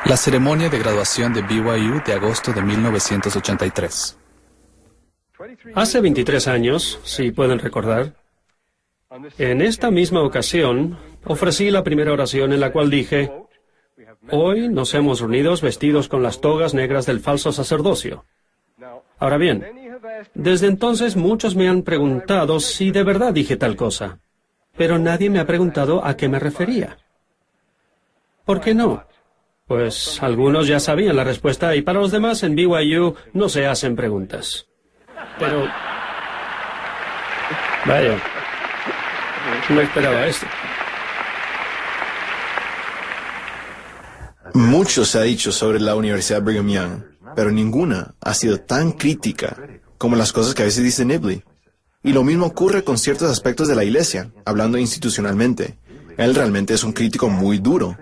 La ceremonia de graduación de BYU de agosto de 1983. Hace 23 años, si pueden recordar, en esta misma ocasión, ofrecí la primera oración en la cual dije: hoy nos hemos reunido vestidos con las togas negras del falso sacerdocio. Ahora bien, desde entonces muchos me han preguntado si de verdad dije tal cosa, pero nadie me ha preguntado a qué me refería. ¿Por qué no? Pues algunos ya sabían la respuesta y para los demás en BYU no se hacen preguntas. Pero... vaya, no esperaba esto. Mucho se ha dicho sobre la Universidad Brigham Young, pero ninguna ha sido tan crítica como las cosas que a veces dice Nibley. Y lo mismo ocurre con ciertos aspectos de la Iglesia, hablando institucionalmente. Él realmente es un crítico muy duro.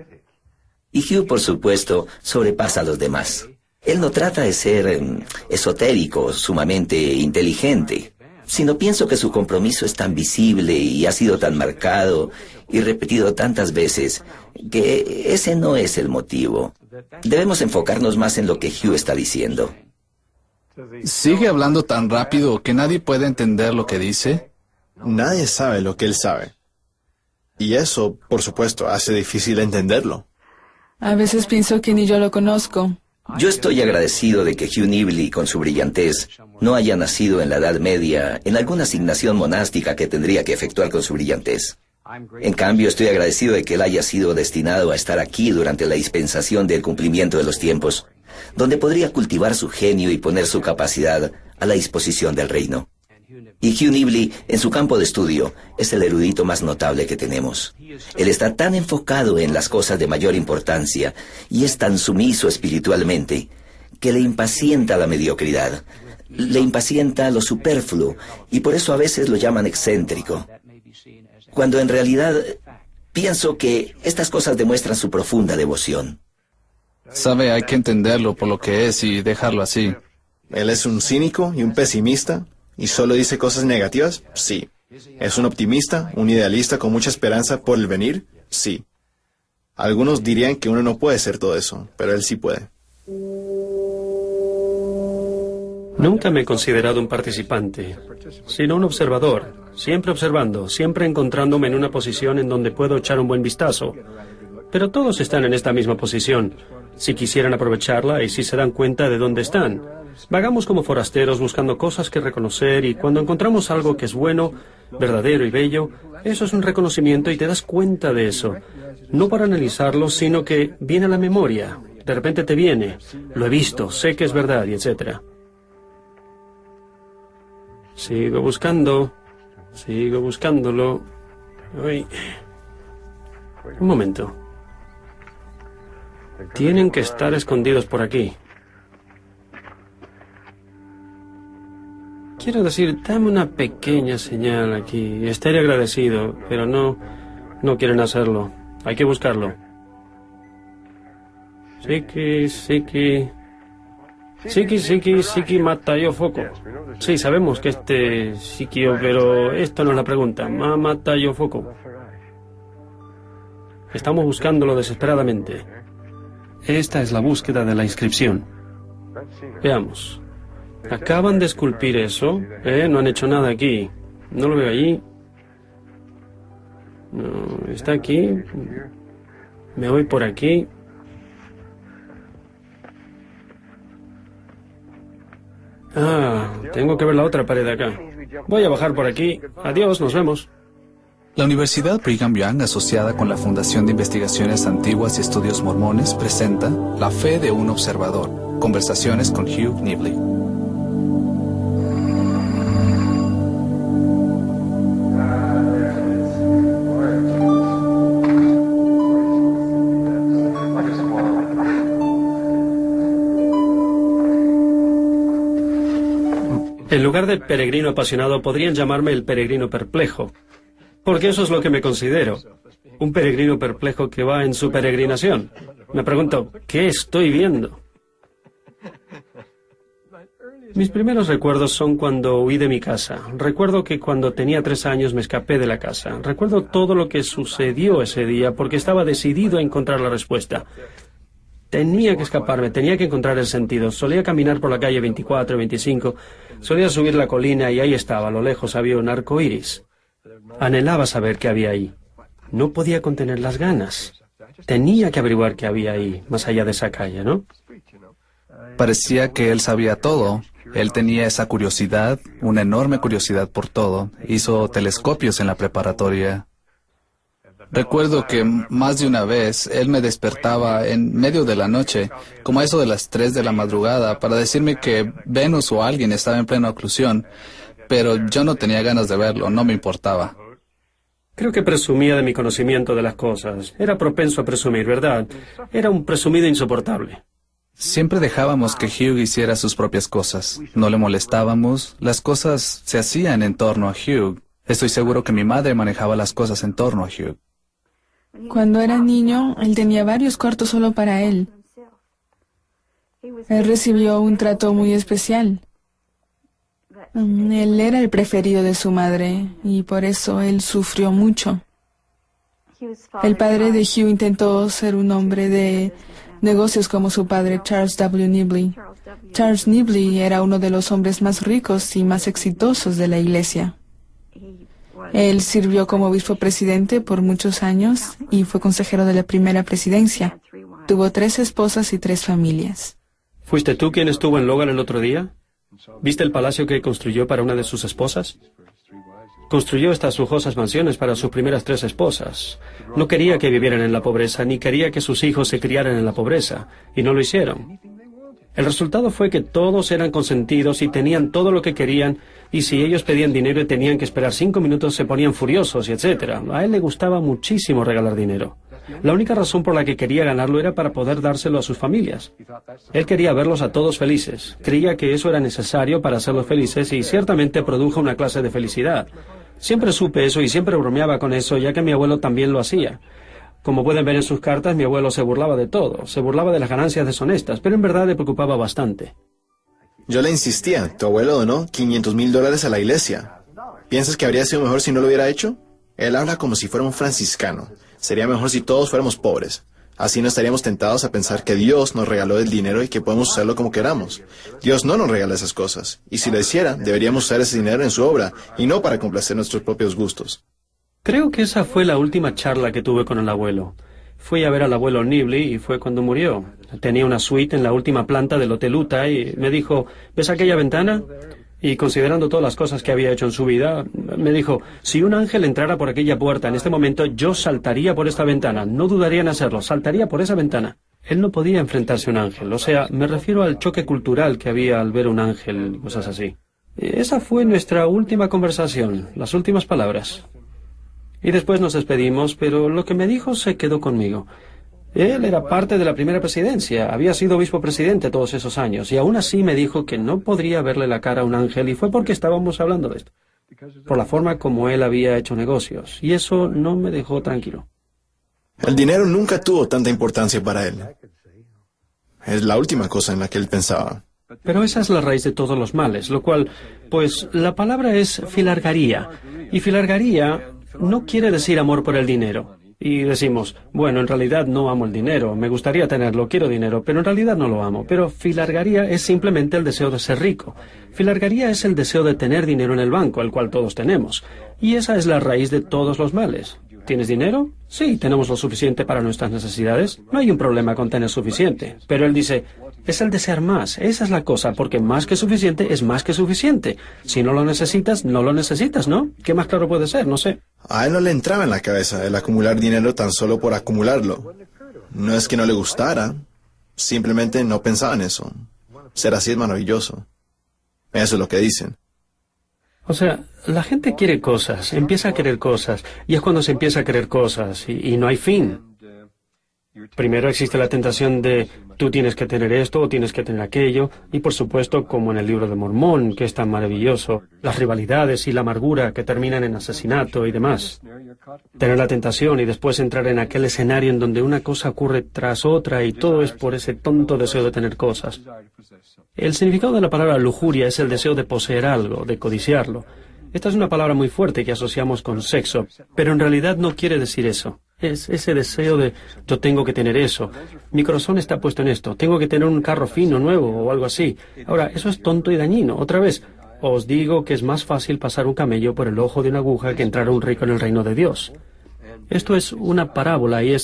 Y Hugh, por supuesto, sobrepasa a los demás. Él no trata de ser esotérico, sumamente inteligente, sino pienso que su compromiso es tan visible y ha sido tan marcado y repetido tantas veces que ese no es el motivo. Debemos enfocarnos más en lo que Hugh está diciendo. ¿Sigue hablando tan rápido que nadie puede entender lo que dice? Nadie sabe lo que él sabe. Y eso, por supuesto, hace difícil entenderlo. A veces pienso que ni yo lo conozco. Yo estoy agradecido de que Hugh Nibley, con su brillantez, no haya nacido en la Edad Media en alguna asignación monástica que tendría que efectuar con su brillantez. En cambio, estoy agradecido de que él haya sido destinado a estar aquí durante la dispensación del cumplimiento de los tiempos, donde podría cultivar su genio y poner su capacidad a la disposición del reino. Y Hugh Nibley, en su campo de estudio, es el erudito más notable que tenemos. Él está tan enfocado en las cosas de mayor importancia y es tan sumiso espiritualmente que le impacienta la mediocridad, le impacienta lo superfluo y por eso a veces lo llaman excéntrico. Cuando en realidad pienso que estas cosas demuestran su profunda devoción. Sabe, hay que entenderlo por lo que es y dejarlo así. ¿Él es un cínico y un pesimista? ¿Y solo dice cosas negativas? Sí. ¿Es un optimista, un idealista con mucha esperanza por el venir? Sí. Algunos dirían que uno no puede ser todo eso, pero él sí puede. Nunca me he considerado un participante, sino un observador, siempre observando, siempre encontrándome en una posición en donde puedo echar un buen vistazo. Pero todos están en esta misma posición, si quisieran aprovecharla y si se dan cuenta de dónde están. Vagamos como forasteros buscando cosas que reconocer y cuando encontramos algo que es bueno, verdadero y bello, eso es un reconocimiento y te das cuenta de eso. No para analizarlo, sino que viene a la memoria. De repente te viene. Lo he visto, sé que es verdad y etcétera. Sigo buscándolo. Uy. Un momento. Tienen que estar escondidos por aquí. Quiero decir, dame una pequeña señal aquí. Estaré agradecido, pero no quieren hacerlo. Hay que buscarlo. Siki matayo foco. Sí, sabemos que Sikio, pero esto no es la pregunta. Matayo foco. Estamos buscándolo desesperadamente. Esta es la búsqueda de la inscripción. Veamos. Acaban de esculpir eso. No han hecho nada aquí. No lo veo allí. No, está aquí. Me voy por aquí. Tengo que ver la otra pared de acá. Voy a bajar por aquí. Adiós, nos vemos. La Universidad Brigham Young, asociada con la Fundación de Investigaciones Antiguas y Estudios Mormones, presenta La Fe de un Observador. Conversaciones con Hugh Nibley. En lugar de peregrino apasionado, podrían llamarme el peregrino perplejo. Porque eso es lo que me considero. Un peregrino perplejo que va en su peregrinación. Me pregunto, ¿qué estoy viendo? Mis primeros recuerdos son cuando huí de mi casa. Recuerdo que cuando tenía 3 años me escapé de la casa. Recuerdo todo lo que sucedió ese día porque estaba decidido a encontrar la respuesta. Tenía que escaparme, tenía que encontrar el sentido. Solía caminar por la calle 24, 25, solía subir la colina y ahí estaba, a lo lejos había un arco iris. Anhelaba saber qué había ahí. No podía contener las ganas. Tenía que averiguar qué había ahí, más allá de esa calle, ¿no? Parecía que él sabía todo. Él tenía esa curiosidad, una enorme curiosidad por todo. Hizo telescopios en la preparatoria. Recuerdo que más de una vez él me despertaba en medio de la noche, como a eso de las 3 de la madrugada, para decirme que Venus o alguien estaba en plena oclusión, pero yo no tenía ganas de verlo, no me importaba. Creo que presumía de mi conocimiento de las cosas. Era propenso a presumir, ¿verdad? Era un presumido insoportable. Siempre dejábamos que Hugh hiciera sus propias cosas. No le molestábamos, las cosas se hacían en torno a Hugh. Estoy seguro que mi madre manejaba las cosas en torno a Hugh. Cuando era niño, él tenía varios cuartos solo para él. Él recibió un trato muy especial. Él era el preferido de su madre y por eso él sufrió mucho. El padre de Hugh intentó ser un hombre de negocios como su padre, Charles W. Nibley. Charles Nibley era uno de los hombres más ricos y más exitosos de la iglesia. Él sirvió como obispo presidente por muchos años y fue consejero de la primera presidencia. Tuvo 3 esposas y 3 familias. ¿Fuiste tú quien estuvo en Logan el otro día? ¿Viste el palacio que construyó para una de sus esposas? Construyó estas lujosas mansiones para sus primeras 3 esposas. No quería que vivieran en la pobreza, ni quería que sus hijos se criaran en la pobreza, y no lo hicieron. El resultado fue que todos eran consentidos y tenían todo lo que querían, y si ellos pedían dinero y tenían que esperar 5 minutos se ponían furiosos, y etc. A él le gustaba muchísimo regalar dinero. La única razón por la que quería ganarlo era para poder dárselo a sus familias. Él quería verlos a todos felices. Creía que eso era necesario para hacerlos felices y ciertamente produjo una clase de felicidad. Siempre supe eso y siempre bromeaba con eso, ya que mi abuelo también lo hacía. Como pueden ver en sus cartas, mi abuelo se burlaba de todo. Se burlaba de las ganancias deshonestas, pero en verdad le preocupaba bastante. Yo le insistía, tu abuelo donó $500,000 a la iglesia. ¿Piensas que habría sido mejor si no lo hubiera hecho? Él habla como si fuera un franciscano. Sería mejor si todos fuéramos pobres. Así no estaríamos tentados a pensar que Dios nos regaló el dinero y que podemos usarlo como queramos. Dios no nos regala esas cosas. Y si lo hiciera, deberíamos usar ese dinero en su obra y no para complacer nuestros propios gustos. Creo que esa fue la última charla que tuve con el abuelo. Fui a ver al abuelo Nibley y fue cuando murió. Tenía una suite en la última planta del Hotel Utah y me dijo, ¿ves aquella ventana? Y considerando todas las cosas que había hecho en su vida, me dijo, si un ángel entrara por aquella puerta en este momento, yo saltaría por esta ventana. No dudaría en hacerlo, saltaría por esa ventana. Él no podía enfrentarse a un ángel. O sea, me refiero al choque cultural que había al ver un ángel y cosas así. Esa fue nuestra última conversación, las últimas palabras. Y después nos despedimos, pero lo que me dijo se quedó conmigo. Él era parte de la primera presidencia, había sido obispo presidente todos esos años, y aún así me dijo que no podría verle la cara a un ángel, y fue porque estábamos hablando de esto, por la forma como él había hecho negocios, y eso no me dejó tranquilo. El dinero nunca tuvo tanta importancia para él. Es la última cosa en la que él pensaba. Pero esa es la raíz de todos los males, lo cual, pues, la palabra es filargaría, y filargaría no quiere decir amor por el dinero. Y decimos, bueno, en realidad no amo el dinero, me gustaría tenerlo, quiero dinero, pero en realidad no lo amo. Pero filargaría es simplemente el deseo de ser rico. Filargaría es el deseo de tener dinero en el banco, el cual todos tenemos. Y esa es la raíz de todos los males. ¿Tienes dinero? Sí, tenemos lo suficiente para nuestras necesidades. No hay un problema con tener suficiente. Pero él dice, es el desear más. Esa es la cosa, porque más que suficiente es más que suficiente. Si no lo necesitas, no lo necesitas, ¿no? ¿Qué más claro puede ser? No sé. A él no le entraba en la cabeza el acumular dinero tan solo por acumularlo. No es que no le gustara, simplemente no pensaba en eso. Ser así es maravilloso. Eso es lo que dicen. O sea, la gente quiere cosas, empieza a querer cosas, y es cuando se empieza a querer cosas, y no hay fin. Primero existe la tentación de tú tienes que tener esto o tienes que tener aquello, y por supuesto, como en el libro de Mormón, que es tan maravilloso, las rivalidades y la amargura que terminan en asesinato y demás. Tener la tentación y después entrar en aquel escenario en donde una cosa ocurre tras otra y todo es por ese tonto deseo de tener cosas. El significado de la palabra lujuria es el deseo de poseer algo, de codiciarlo. Esta es una palabra muy fuerte que asociamos con sexo, pero en realidad no quiere decir eso. Es ese deseo de, yo tengo que tener eso. Mi corazón está puesto en esto. Tengo que tener un carro fino, nuevo o algo así. Ahora, eso es tonto y dañino. Otra vez, os digo que es más fácil pasar un camello por el ojo de una aguja que entrar a un rico en el reino de Dios. Esto es una parábola y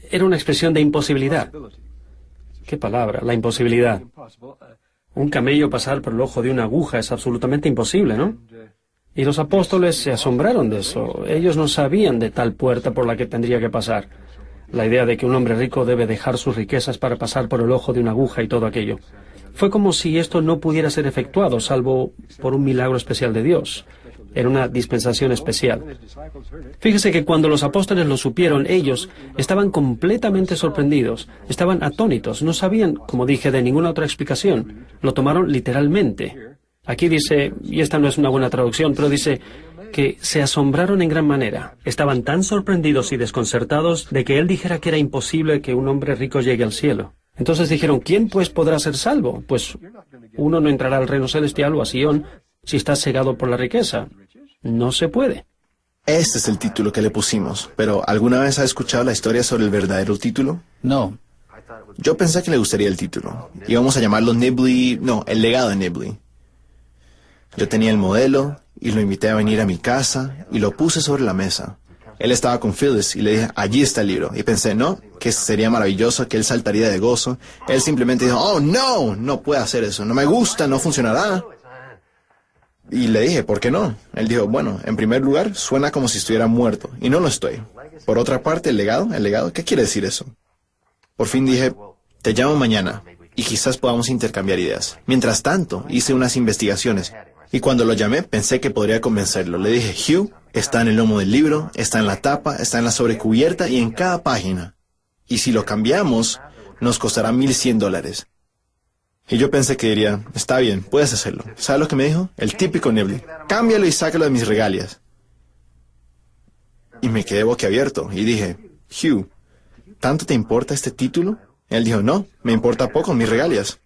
era una expresión de imposibilidad. ¿Qué palabra? La imposibilidad. Un camello pasar por el ojo de una aguja es absolutamente imposible, ¿no? Y los apóstoles se asombraron de eso. Ellos no sabían de tal puerta por la que tendría que pasar. La idea de que un hombre rico debe dejar sus riquezas para pasar por el ojo de una aguja y todo aquello. Fue como si esto no pudiera ser efectuado, salvo por un milagro especial de Dios. Era una dispensación especial. Fíjese que cuando los apóstoles lo supieron, ellos estaban completamente sorprendidos, estaban atónitos, no sabían, como dije, de ninguna otra explicación. Lo tomaron literalmente. Aquí dice, y esta no es una buena traducción, pero dice que se asombraron en gran manera. Estaban tan sorprendidos y desconcertados de que él dijera que era imposible que un hombre rico llegue al cielo. Entonces dijeron, ¿quién pues podrá ser salvo? Pues uno no entrará al reino celestial o a Sion si está cegado por la riqueza. No se puede. Este es el título que le pusimos, pero ¿alguna vez ha escuchado la historia sobre el verdadero título? No. Yo pensé que le gustaría el título. Íbamos a llamarlo el legado de Nibley. Yo tenía el modelo y lo invité a venir a mi casa y lo puse sobre la mesa. Él estaba con Phyllis y le dije, allí está el libro. Y pensé, que sería maravilloso, que él saltaría de gozo. Él simplemente dijo, oh, no puede hacer eso, no me gusta, no funcionará. Y le dije, ¿por qué no? Él dijo, bueno, en primer lugar, suena como si estuviera muerto, y no lo estoy. Por otra parte, el legado, ¿qué quiere decir eso? Por fin dije, te llamo mañana, y quizás podamos intercambiar ideas. Mientras tanto, hice unas investigaciones, y cuando lo llamé, pensé que podría convencerlo. Le dije, Hugh, está en el lomo del libro, está en la tapa, está en la sobrecubierta y en cada página. Y si lo cambiamos, nos costará $1,100. Y yo pensé que diría, está bien, puedes hacerlo. ¿Sabes lo que me dijo? El típico Nibley. Cámbialo y sácalo de mis regalias. Y me quedé boquiabierto y dije, Hugh, ¿tanto te importa este título? Él dijo, no, me importa poco mis regalias.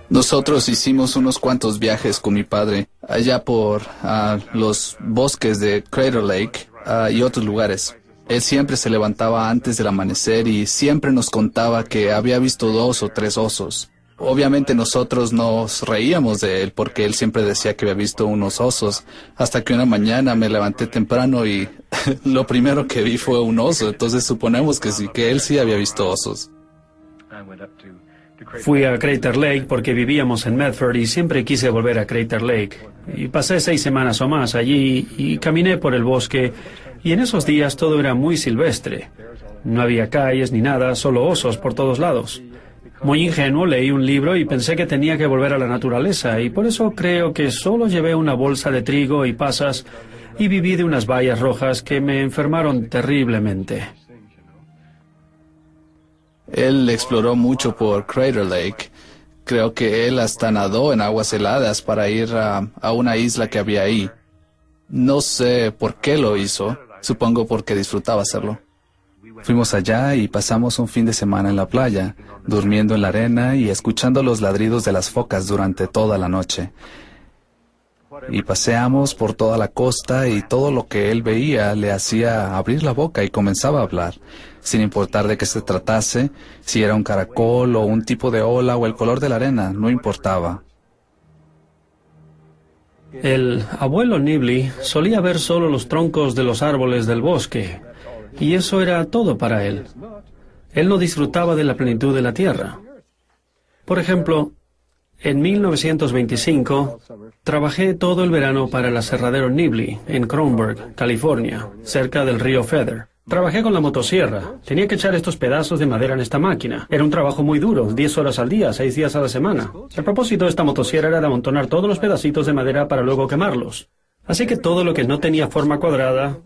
Nosotros hicimos unos cuantos viajes con mi padre allá por los bosques de Crater Lake y otros lugares. Él siempre se levantaba antes del amanecer y siempre nos contaba que había visto 2 o 3 osos. Obviamente nosotros nos reíamos de él porque él siempre decía que había visto unos osos, hasta que una mañana me levanté temprano y lo primero que vi fue un oso. Entonces suponemos que sí, que él sí había visto osos. Fui a Crater Lake porque vivíamos en Medford y siempre quise volver a Crater Lake. Y pasé 6 semanas o más allí y caminé por el bosque y en esos días todo era muy silvestre. No había calles ni nada, solo osos por todos lados. Muy ingenuo leí un libro y pensé que tenía que volver a la naturaleza y por eso creo que solo llevé una bolsa de trigo y pasas y viví de unas bayas rojas que me enfermaron terriblemente. Él exploró mucho por Crater Lake. Creo que él hasta nadó en aguas heladas para ir a una isla que había ahí. No sé por qué lo hizo, supongo porque disfrutaba hacerlo. Fuimos allá y pasamos un fin de semana en la playa, durmiendo en la arena y escuchando los ladridos de las focas durante toda la noche. Y paseamos por toda la costa y todo lo que él veía le hacía abrir la boca y comenzaba a hablar, sin importar de qué se tratase, si era un caracol o un tipo de ola o el color de la arena, no importaba. El abuelo Nibley solía ver solo los troncos de los árboles del bosque, y eso era todo para él. Él no disfrutaba de la plenitud de la tierra. Por ejemplo, en 1925, trabajé todo el verano para el aserradero Nibley, en Kronberg, California, cerca del río Feather. Trabajé con la motosierra. Tenía que echar estos pedazos de madera en esta máquina. Era un trabajo muy duro, 10 horas al día, 6 días a la semana. El propósito de esta motosierra era de amontonar todos los pedacitos de madera para luego quemarlos. Así que todo lo que no tenía forma cuadrada,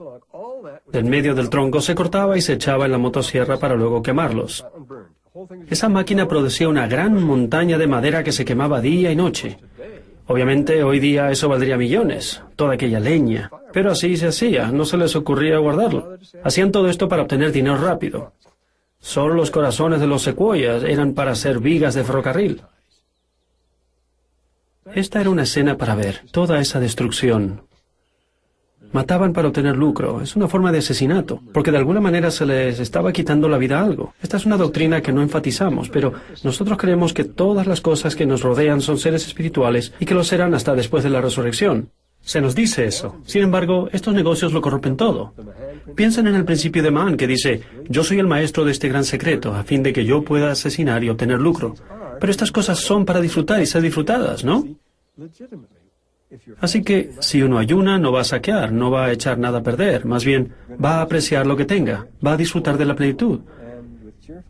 del medio del tronco, se cortaba y se echaba en la motosierra para luego quemarlos. Esa máquina producía una gran montaña de madera que se quemaba día y noche. Obviamente, hoy día eso valdría millones, toda aquella leña. Pero así se hacía, no se les ocurría guardarlo. Hacían todo esto para obtener dinero rápido. Solo los corazones de los secuoyas eran para hacer vigas de ferrocarril. Esta era una escena para ver, toda esa destrucción. Mataban para obtener lucro. Es una forma de asesinato, porque de alguna manera se les estaba quitando la vida a algo. Esta es una doctrina que no enfatizamos, pero nosotros creemos que todas las cosas que nos rodean son seres espirituales y que lo serán hasta después de la resurrección. Se nos dice eso. Sin embargo, estos negocios lo corrompen todo. Piensen en el principio de Mann, que dice, yo soy el maestro de este gran secreto, a fin de que yo pueda asesinar y obtener lucro. Pero estas cosas son para disfrutar y ser disfrutadas, ¿no? Así que, si uno ayuna, no va a saquear, no va a echar nada a perder, más bien, va a apreciar lo que tenga, va a disfrutar de la plenitud.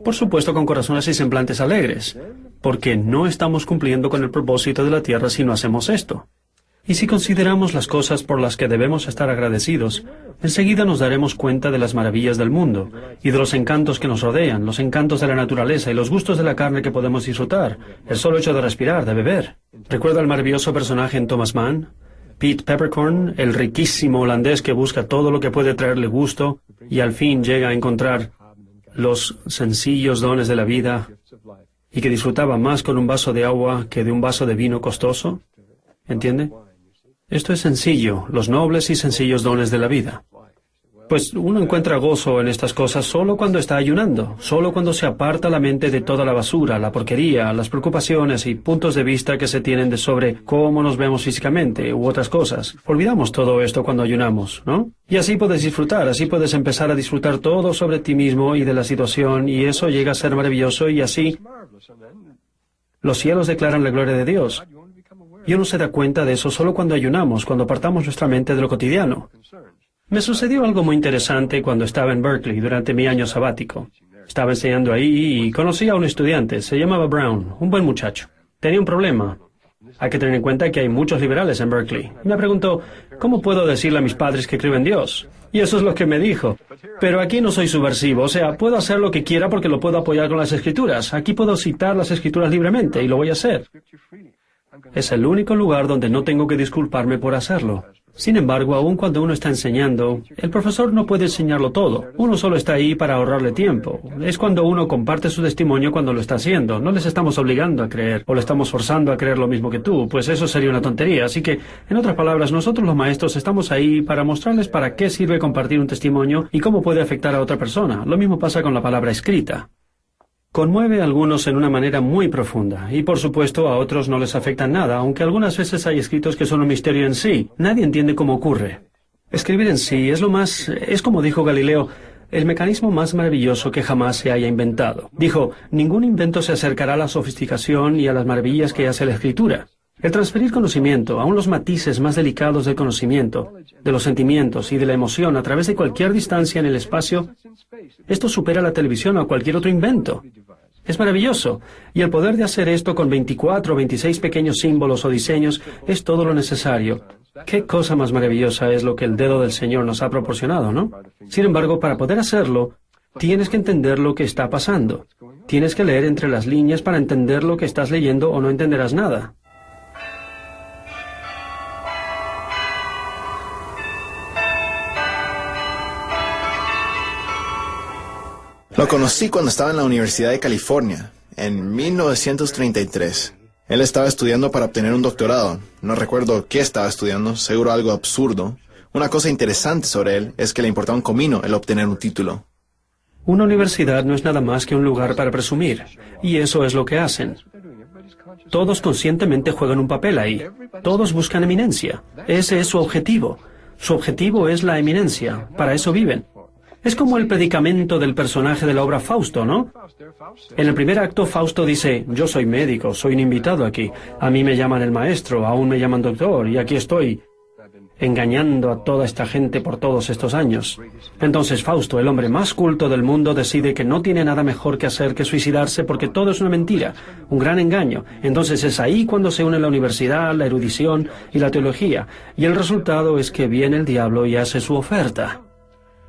Por supuesto, con corazones y semblantes alegres, porque no estamos cumpliendo con el propósito de la tierra si no hacemos esto. Y si consideramos las cosas por las que debemos estar agradecidos, enseguida nos daremos cuenta de las maravillas del mundo y de los encantos que nos rodean, los encantos de la naturaleza y los gustos de la carne que podemos disfrutar, el solo hecho de respirar, de beber. ¿Recuerda el maravilloso personaje en Thomas Mann? Pete Peppercorn, el riquísimo holandés que busca todo lo que puede traerle gusto y al fin llega a encontrar los sencillos dones de la vida y que disfrutaba más con un vaso de agua que de un vaso de vino costoso. ¿Entiende? Esto es sencillo, los nobles y sencillos dones de la vida. Pues uno encuentra gozo en estas cosas solo cuando está ayunando, solo cuando se aparta la mente de toda la basura, la porquería, las preocupaciones y puntos de vista que se tienen de sobre cómo nos vemos físicamente u otras cosas. Olvidamos todo esto cuando ayunamos, ¿no? Y así puedes disfrutar, así puedes empezar a disfrutar todo sobre ti mismo y de la situación, y eso llega a ser maravilloso, y así los cielos declaran la gloria de Dios. Y uno se da cuenta de eso solo cuando ayunamos, cuando apartamos nuestra mente de lo cotidiano. Me sucedió algo muy interesante cuando estaba en Berkeley durante mi año sabático. Estaba enseñando ahí y conocí a un estudiante, se llamaba Brown, un buen muchacho. Tenía un problema. Hay que tener en cuenta que hay muchos liberales en Berkeley. Y me preguntó, ¿cómo puedo decirle a mis padres que creo en Dios? Y eso es lo que me dijo. Pero aquí no soy subversivo, o sea, puedo hacer lo que quiera porque lo puedo apoyar con las Escrituras. Aquí puedo citar las Escrituras libremente y lo voy a hacer. Es el único lugar donde no tengo que disculparme por hacerlo. Sin embargo, aun cuando uno está enseñando, el profesor no puede enseñarlo todo. Uno solo está ahí para ahorrarle tiempo. Es cuando uno comparte su testimonio cuando lo está haciendo. No les estamos obligando a creer o le estamos forzando a creer lo mismo que tú, pues eso sería una tontería. Así que, en otras palabras, nosotros los maestros estamos ahí para mostrarles para qué sirve compartir un testimonio y cómo puede afectar a otra persona. Lo mismo pasa con la palabra escrita. Conmueve a algunos en una manera muy profunda, y por supuesto a otros no les afecta nada, aunque algunas veces hay escritos que son un misterio en sí. Nadie entiende cómo ocurre. Escribir en sí es como dijo Galileo, el mecanismo más maravilloso que jamás se haya inventado. Dijo, ningún invento se acercará a la sofisticación y a las maravillas que hace la escritura. El transferir conocimiento, aun los matices más delicados del conocimiento, de los sentimientos y de la emoción a través de cualquier distancia en el espacio, esto supera la televisión o cualquier otro invento. Es maravilloso. Y el poder de hacer esto con 24 o 26 pequeños símbolos o diseños es todo lo necesario. Qué cosa más maravillosa es lo que el dedo del Señor nos ha proporcionado, ¿no? Sin embargo, para poder hacerlo, tienes que entender lo que está pasando. Tienes que leer entre las líneas para entender lo que estás leyendo o no entenderás nada. Lo conocí cuando estaba en la Universidad de California, en 1933. Él estaba estudiando para obtener un doctorado. No recuerdo qué estaba estudiando, seguro algo absurdo. Una cosa interesante sobre él es que le importaba un comino el obtener un título. Una universidad no es nada más que un lugar para presumir, y eso es lo que hacen. Todos conscientemente juegan un papel ahí. Todos buscan eminencia. Ese es su objetivo. Su objetivo es la eminencia. Para eso viven. Es como el predicamento del personaje de la obra Fausto, ¿no? En el primer acto, Fausto dice, yo soy médico, soy un invitado aquí. A mí me llaman el maestro, aún me llaman doctor, y aquí estoy, engañando a toda esta gente por todos estos años. Entonces Fausto, el hombre más culto del mundo, decide que no tiene nada mejor que hacer que suicidarse porque todo es una mentira, un gran engaño. Entonces es ahí cuando se une la universidad, la erudición y la teología. Y el resultado es que viene el diablo y hace su oferta.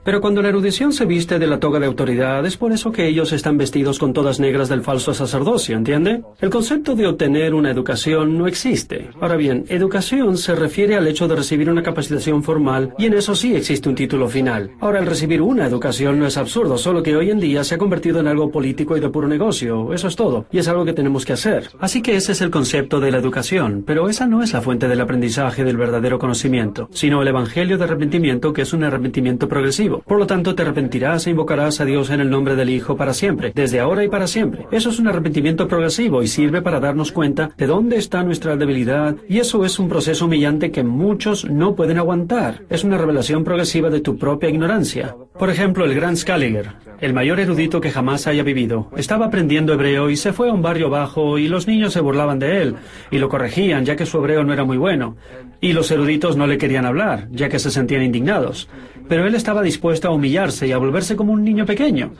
Pero cuando la erudición se viste de la toga de autoridad, es por eso que ellos están vestidos con togas negras del falso sacerdocio, ¿entiende? El concepto de obtener una educación no existe. Ahora bien, educación se refiere al hecho de recibir una capacitación formal, y en eso sí existe un título final. Ahora, el recibir una educación no es absurdo, solo que hoy en día se ha convertido en algo político y de puro negocio. Eso es todo, y es algo que tenemos que hacer. Así que ese es el concepto de la educación, pero esa no es la fuente del aprendizaje del verdadero conocimiento, sino el evangelio de arrepentimiento, que es un arrepentimiento progresivo. Por lo tanto, te arrepentirás e invocarás a Dios en el nombre del Hijo para siempre, desde ahora y para siempre. Eso es un arrepentimiento progresivo y sirve para darnos cuenta de dónde está nuestra debilidad, y eso es un proceso humillante que muchos no pueden aguantar. Es una revelación progresiva de tu propia ignorancia. Por ejemplo, el gran Scaliger, el mayor erudito que jamás haya vivido, estaba aprendiendo hebreo y se fue a un barrio bajo y los niños se burlaban de él y lo corregían ya que su hebreo no era muy bueno. Y los eruditos no le querían hablar, ya que se sentían indignados. Pero él estaba dispuesto a humillarse y a volverse como un niño pequeño.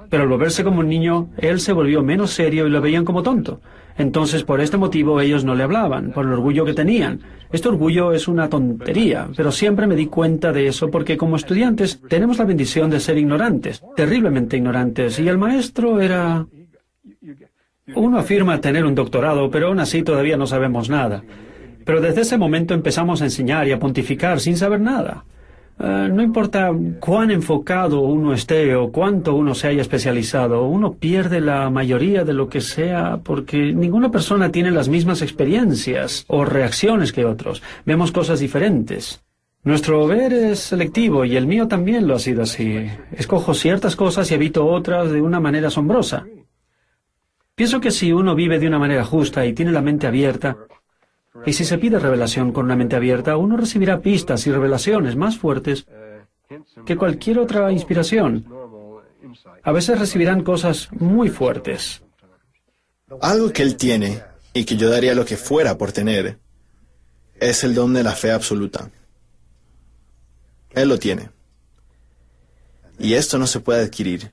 Pero al volverse como un niño, él se volvió menos serio y lo veían como tonto. Entonces, por este motivo, ellos no le hablaban, por el orgullo que tenían. Este orgullo es una tontería, pero siempre me di cuenta de eso porque como estudiantes tenemos la bendición de ser ignorantes, terriblemente ignorantes, y el maestro era... Uno afirma tener un doctorado, pero aún así todavía no sabemos nada. Pero desde ese momento empezamos a enseñar y a pontificar sin saber nada. No importa cuán enfocado uno esté o cuánto uno se haya especializado, uno pierde la mayoría de lo que sea porque ninguna persona tiene las mismas experiencias o reacciones que otros. Vemos cosas diferentes. Nuestro ver es selectivo y el mío también lo ha sido así. Escojo ciertas cosas y evito otras de una manera asombrosa. Pienso que si uno vive de una manera justa y tiene la mente abierta, y si se pide revelación con una mente abierta, uno recibirá pistas y revelaciones más fuertes que cualquier otra inspiración. A veces recibirán cosas muy fuertes. Algo que él tiene, y que yo daría lo que fuera por tener, es el don de la fe absoluta. Él lo tiene. Y esto no se puede adquirir.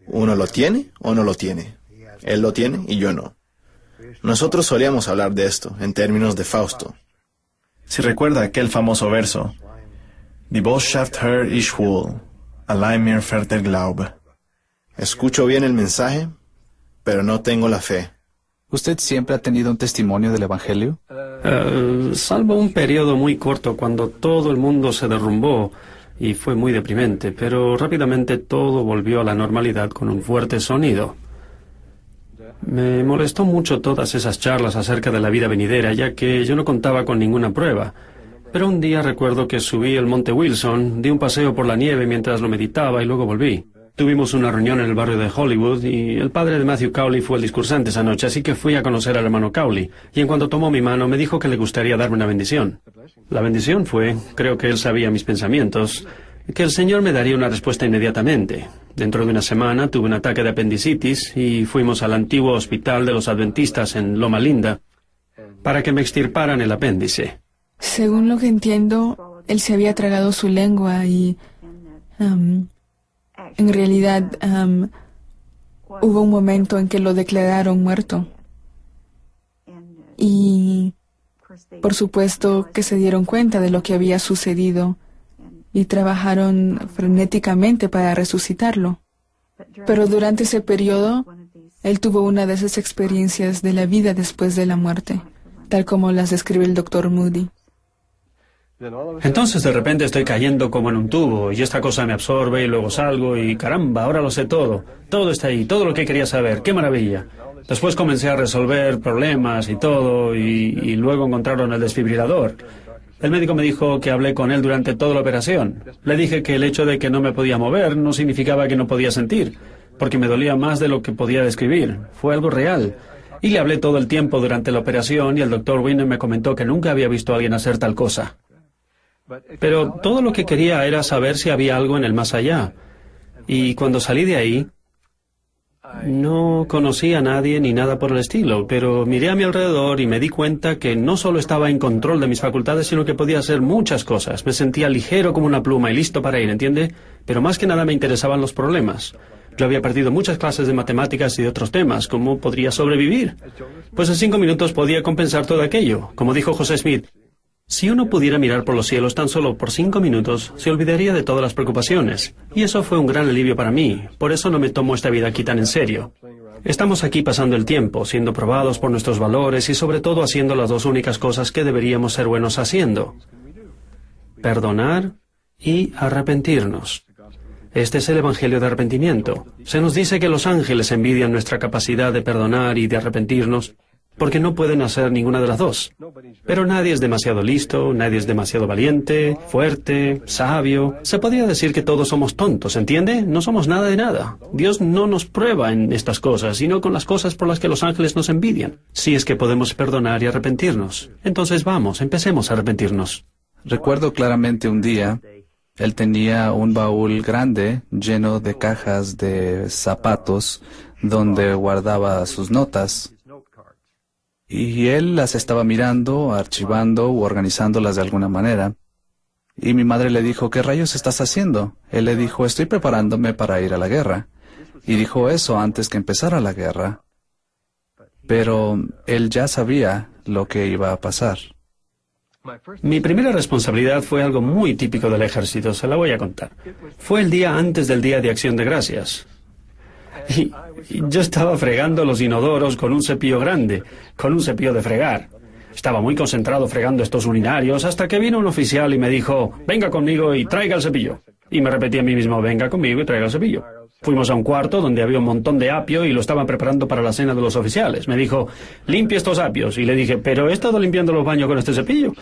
Uno lo tiene o no lo tiene. Él lo tiene y yo no. Nosotros solíamos hablar de esto en términos de Fausto. Si recuerda aquel famoso verso, Die Botschaft hör ich wohl, allein mir fehlt der Glaube. Escucho bien el mensaje, pero no tengo la fe. ¿Usted siempre ha tenido un testimonio del Evangelio? Salvo un periodo muy corto cuando todo el mundo se derrumbó y fue muy deprimente, pero rápidamente todo volvió a la normalidad con un fuerte sonido. Me molestó mucho todas esas charlas acerca de la vida venidera, ya que yo no contaba con ninguna prueba. Pero un día recuerdo que subí el Monte Wilson, di un paseo por la nieve mientras lo meditaba y luego volví. Tuvimos una reunión en el barrio de Hollywood y el padre de Matthew Cowley fue el discursante esa noche, así que fui a conocer al hermano Cowley. Y en cuanto tomó mi mano me dijo que le gustaría darme una bendición. La bendición fue, creo que él sabía mis pensamientos, que el Señor me daría una respuesta inmediatamente. Dentro de una semana tuve un ataque de apendicitis y fuimos al antiguo hospital de los adventistas en Loma Linda para que me extirparan el apéndice. Según lo que entiendo, él se había tragado su lengua y en realidad hubo un momento en que lo declararon muerto. Y por supuesto que se dieron cuenta de lo que había sucedido y trabajaron frenéticamente para resucitarlo. Pero durante ese periodo, él tuvo una de esas experiencias de la vida después de la muerte, tal como las describe el Dr. Moody. Entonces de repente estoy cayendo como en un tubo y esta cosa me absorbe y luego salgo y caramba, ahora lo sé todo. Todo está ahí, todo lo que quería saber, qué maravilla. Después comencé a resolver problemas y todo y luego encontraron el desfibrilador. El médico me dijo que hablé con él durante toda la operación. Le dije que el hecho de que no me podía mover no significaba que no podía sentir, porque me dolía más de lo que podía describir. Fue algo real. Y le hablé todo el tiempo durante la operación y el doctor Winner me comentó que nunca había visto a alguien hacer tal cosa. Pero todo lo que quería era saber si había algo en el más allá. Y cuando salí de ahí, no conocí a nadie ni nada por el estilo, pero miré a mi alrededor y me di cuenta que no solo estaba en control de mis facultades, sino que podía hacer muchas cosas. Me sentía ligero como una pluma y listo para ir, ¿entiende? Pero más que nada me interesaban los problemas. Yo había perdido muchas clases de matemáticas y de otros temas. ¿Cómo podría sobrevivir? Pues en 5 minutos podía compensar todo aquello. Como dijo José Smith, Si uno pudiera mirar por los cielos tan solo por 5 minutos, se olvidaría de todas las preocupaciones. Y eso fue un gran alivio para mí. Por eso no me tomo esta vida aquí tan en serio. Estamos aquí pasando el tiempo, siendo probados por nuestros valores y sobre todo haciendo las dos únicas cosas que deberíamos ser buenos haciendo: perdonar y arrepentirnos. Este es el Evangelio de arrepentimiento. Se nos dice que los ángeles envidian nuestra capacidad de perdonar y de arrepentirnos, porque no pueden hacer ninguna de las dos. Pero nadie es demasiado listo, nadie es demasiado valiente, fuerte, sabio. Se podría decir que todos somos tontos, ¿entiende? No somos nada de nada. Dios no nos prueba en estas cosas, sino con las cosas por las que los ángeles nos envidian. Si es que podemos perdonar y arrepentirnos. Entonces vamos, empecemos a arrepentirnos. Recuerdo claramente un día, él tenía un baúl grande lleno de cajas de zapatos donde guardaba sus notas. Y él las estaba mirando, archivando u organizándolas de alguna manera. Y mi madre le dijo, ¿qué rayos estás haciendo? Él le dijo, estoy preparándome para ir a la guerra. Y dijo eso antes que empezara la guerra. Pero él ya sabía lo que iba a pasar. Mi primera responsabilidad fue algo muy típico del ejército, se la voy a contar. Fue el día antes del Día de Acción de Gracias. Y yo estaba fregando los inodoros con un cepillo grande, con un cepillo de fregar. Estaba muy concentrado fregando estos urinarios hasta que vino un oficial y me dijo, venga conmigo y traiga el cepillo. Y me repetí a mí mismo, venga conmigo y traiga el cepillo. Fuimos a un cuarto donde había un montón de apio y lo estaban preparando para la cena de los oficiales. Me dijo, limpie estos apios. Y le dije, pero he estado limpiando los baños con este cepillo.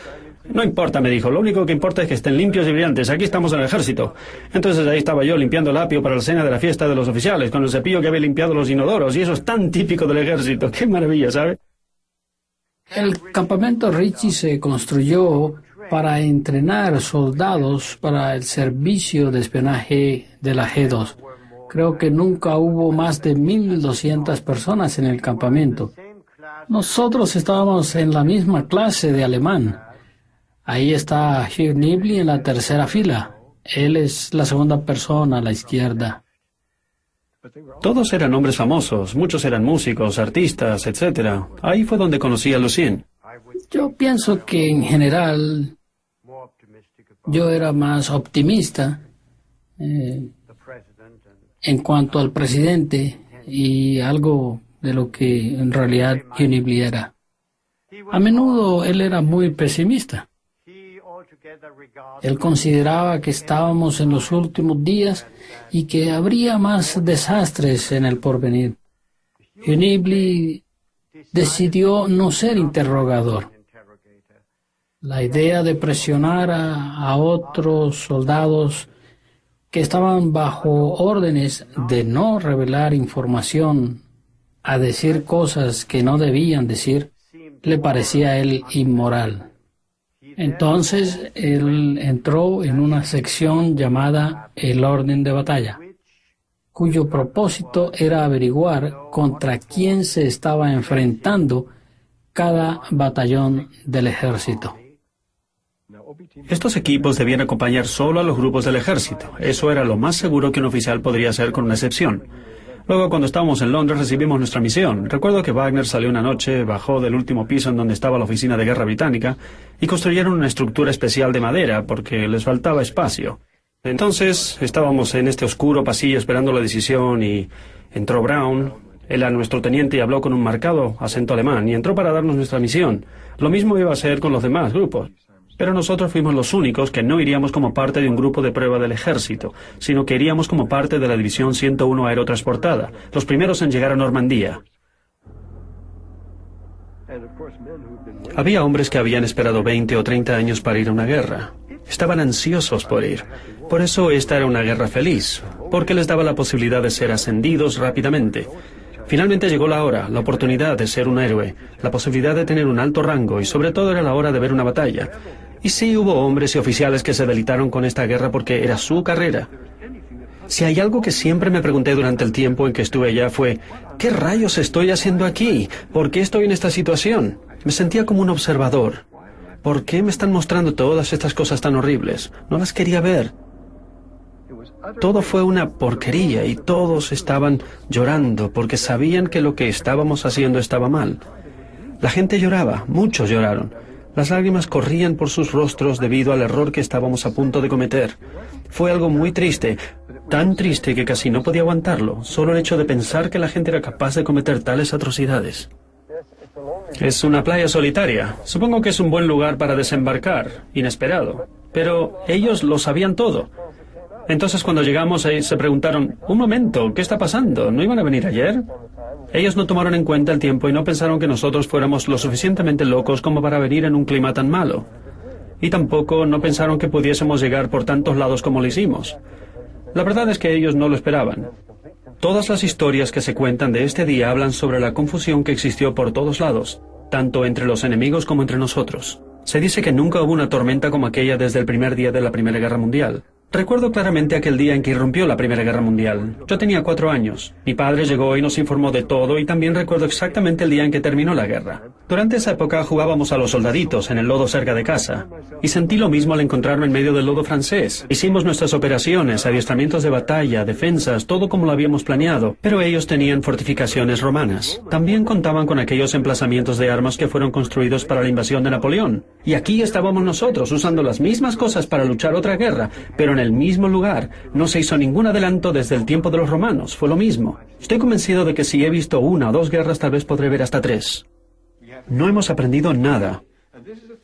No importa, me dijo, lo único que importa es que estén limpios y brillantes. Aquí estamos en el ejército. Entonces ahí estaba yo limpiando el apio para la cena de la fiesta de los oficiales, con el cepillo que había limpiado los inodoros. Y eso es tan típico del ejército. ¡Qué maravilla!, ¿sabe? El campamento Ritchie se construyó para entrenar soldados para el servicio de espionaje de la G2. Creo que nunca hubo más de 1.200 personas en el campamento. Nosotros estábamos en la misma clase de alemán. Ahí está Hugh Nibley en la tercera fila. Él es la segunda persona a la izquierda. Todos eran hombres famosos, muchos eran músicos, artistas, etc. Ahí fue donde conocí a Lucien. Yo pienso que en general yo era más optimista en cuanto al presidente y algo de lo que en realidad Hugh Nibley era. A menudo él era muy pesimista. Él consideraba que estábamos en los últimos días y que habría más desastres en el porvenir. Hugh Nibley decidió no ser interrogador. La idea de presionar a otros soldados que estaban bajo órdenes de no revelar información, a decir cosas que no debían decir, le parecía a él inmoral. Entonces, él entró en una sección llamada el Orden de Batalla, cuyo propósito era averiguar contra quién se estaba enfrentando cada batallón del ejército. Estos equipos debían acompañar solo a los grupos del ejército. Eso era lo más seguro que un oficial podría hacer, con una excepción. Luego, cuando estábamos en Londres, recibimos nuestra misión. Recuerdo que Wagner salió una noche, bajó del último piso en donde estaba la oficina de guerra británica y construyeron una estructura especial de madera porque les faltaba espacio. Entonces, estábamos en este oscuro pasillo esperando la decisión y entró Brown. Él era nuestro teniente y habló con un marcado acento alemán y entró para darnos nuestra misión. Lo mismo iba a ser con los demás grupos. Pero nosotros fuimos los únicos que no iríamos como parte de un grupo de prueba del ejército, sino que iríamos como parte de la División 101 Aerotransportada, los primeros en llegar a Normandía. Había hombres que habían esperado 20 o 30 años para ir a una guerra. Estaban ansiosos por ir. Por eso esta era una guerra feliz, porque les daba la posibilidad de ser ascendidos rápidamente. Finalmente llegó la hora, la oportunidad de ser un héroe, la posibilidad de tener un alto rango y sobre todo era la hora de ver una batalla. Y sí hubo hombres y oficiales que se deleitaron con esta guerra porque era su carrera. Si hay algo que siempre me pregunté durante el tiempo en que estuve allá fue, ¿qué rayos estoy haciendo aquí? ¿Por qué estoy en esta situación? Me sentía como un observador. ¿Por qué me están mostrando todas estas cosas tan horribles? No las quería ver. Todo fue una porquería y todos estaban llorando porque sabían que lo que estábamos haciendo estaba mal. La gente lloraba, muchos lloraron. Las lágrimas corrían por sus rostros debido al error que estábamos a punto de cometer. Fue algo muy triste, tan triste que casi no podía aguantarlo, solo el hecho de pensar que la gente era capaz de cometer tales atrocidades. Es una playa solitaria. Supongo que es un buen lugar para desembarcar, inesperado. Pero ellos lo sabían todo. Entonces cuando llegamos se preguntaron, un momento, ¿qué está pasando? ¿No iban a venir ayer? Ellos no tomaron en cuenta el tiempo y no pensaron que nosotros fuéramos lo suficientemente locos como para venir en un clima tan malo. Y tampoco no pensaron que pudiésemos llegar por tantos lados como lo hicimos. La verdad es que ellos no lo esperaban. Todas las historias que se cuentan de este día hablan sobre la confusión que existió por todos lados, tanto entre los enemigos como entre nosotros. Se dice que nunca hubo una tormenta como aquella desde el primer día de la Primera Guerra Mundial. Recuerdo claramente aquel día en que irrumpió la Primera Guerra Mundial. Yo tenía 4 años. Mi padre llegó y nos informó de todo y también recuerdo exactamente el día en que terminó la guerra. Durante esa época jugábamos a los soldaditos en el lodo cerca de casa. Y sentí lo mismo al encontrarme en medio del lodo francés. Hicimos nuestras operaciones, adiestramientos de batalla, defensas, todo como lo habíamos planeado. Pero ellos tenían fortificaciones romanas. También contaban con aquellos emplazamientos de armas que fueron construidos para la invasión de Napoleón. Y aquí estábamos nosotros usando las mismas cosas para luchar otra guerra, pero en el mismo lugar. No se hizo ningún adelanto desde el tiempo de los romanos. Fue lo mismo. Estoy convencido de que si he visto 1 o 2 guerras, tal vez podré ver hasta 3. No hemos aprendido nada.